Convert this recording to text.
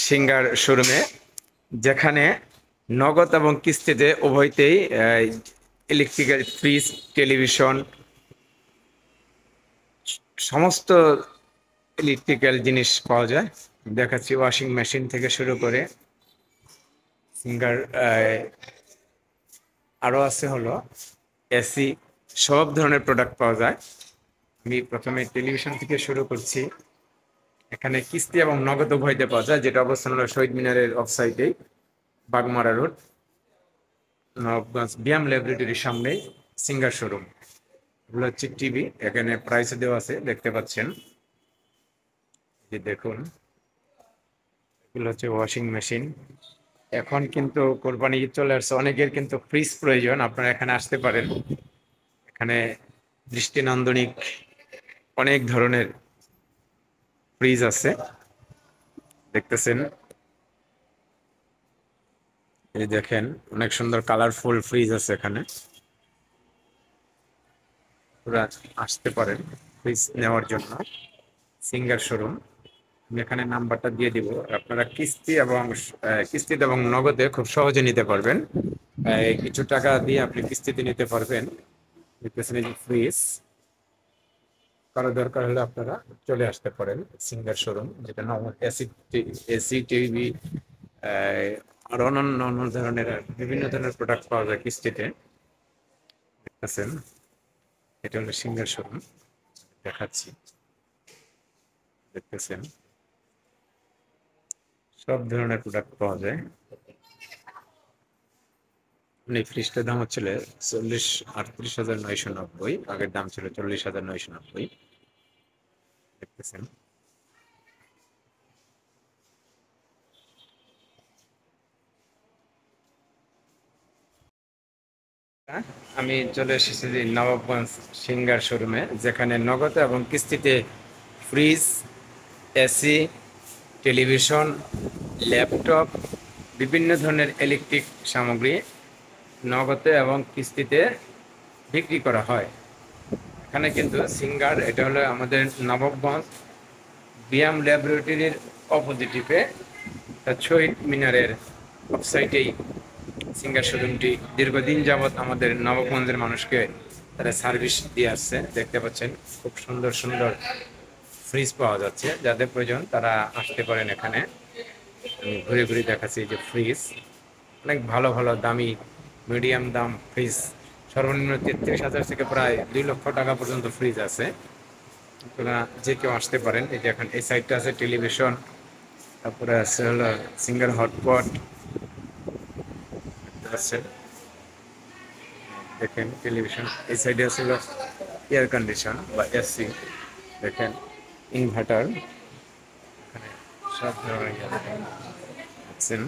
Singer শোরুমে, যেখানে নগদ এবং কিস্তিতে উভয়তেই ইলেকট্রিক্যাল ফ্রিজ, টেলিভিশন, সমস্ত ইলেকট্রিক্যাল জিনিস পাওয়া যায়। দেখাচ্ছি ওয়াশিং মেশিন থেকে শুরু করে সিঙ্গার, আরও আছে হলো এসি, সব ধরনের প্রোডাক্ট পাওয়া যায়। আমি প্রথমে টেলিভিশন থেকে শুরু করছি। এখানে কিস্তি এবং নগদ উভয়তে পাওয়া যায়, যেটা অবস্থান হলো শহীদ মিনারের অফ সাইডেই, বাগমারা রোড, নবাবগঞ্জ বিএম ল্যাবরেটরির সামনে সিঙ্গার শোরুম। এগুলো হচ্ছে টিভি, এখানে প্রাইস দেওয়া আছে, দেখতে পাচ্ছেন। যে দেখুন, এগুলো হচ্ছে ওয়াশিং মেশিন। এখন কিন্তু কোরবানি ঈদ চলে আসছে, অনেকের কিন্তু ফ্রিজ প্রয়োজন, আপনারা এখানে আসতে পারেন। এখানে দৃষ্টিনন্দনিক অনেক ধরনের ফ্রিজ আছে, দেখতেছেন। এই দেখেন, অনেক সুন্দর কালারফুল ফ্রিজ আছে এখানে, পুরা আসতে পারেন ফ্রিজ নেওয়ার জন্য। সিঙ্গার শোরুম, আমি এখানে নাম্বারটা দিয়ে দিব, আপনারা কিস্তিতে এবং নগদে খুব সহজে নিতে পারবেন। কিছু টাকা দিয়ে আপনি কিস্তিতে নিতে পারবেন। দেখতেছেন এই যে ফ্রিজ, কারো দরকার হলে আপনারা চলে আসতে পারেন সিঙ্গার শোরুম, যেটা এসি, এসি, টিভি, আর অন্য ধরনের বিভিন্ন ধরনের প্রোডাক্ট পাওয়া যায় কিস্তিতে। দেখতেছেন, এটা হলো সিঙ্গার শোরুম, দেখাচ্ছি, দেখতেছেন সব ধরনের প্রোডাক্ট পাওয়া যায়। এই ফ্রিজটার দাম হচ্ছিল 38,990, আগের দাম ছিল 40,990। দেখতেছেন, আমি চলে এসেছি যে নবাবগঞ্জ সিঙ্গার শোরুমে, যেখানে নগদ এবং কিস্তিতে ফ্রিজ, এসি, টেলিভিশন, ল্যাপটপ, বিভিন্ন ধরনের ইলেকট্রিক সামগ্রী নগদে এবং কিস্তিতে বিক্রি করা হয়। এখানে কিন্তু সিঙ্গার, এটা হলো আমাদের নবাবগঞ্জ বিএম ল্যাবরেটরির অপোজিটিভে, শহীদ মিনারের অফসাইটেই সিঙ্গার শোরুমটি দীর্ঘদিন যাবৎ আমাদের নবাবগঞ্জের মানুষকে তারা সার্ভিস দিয়ে আসছে। দেখতে পাচ্ছেন খুব সুন্দর সুন্দর ফ্রিজ পাওয়া যাচ্ছে, যাদের প্রয়োজন তারা আসতে পারেন এখানে। আমি ঘুরে ঘুরে দেখাচ্ছি যে ফ্রিজ, অনেক ভালো ভালো দামি মিডিয়াম দাম ফ্রিজ, সর্বনিম্ন 33,000 থেকে প্রায় 2 লক্ষ টাকা পর্যন্ত ফ্রিজ আছে। আপনারা যে কেউ আসতে পারেন। এই যে এখন এই সাইডটা আছে টেলিভিশন, তারপরে আছে হলো সিঙ্গার হটপট, দেখেন টেলিভিশন। এই সাইডে আছে হলো এয়ার কন্ডিশন বা এসি, দেখেন ইনভার্টার, এখানে সব ধরনের দেখছেন।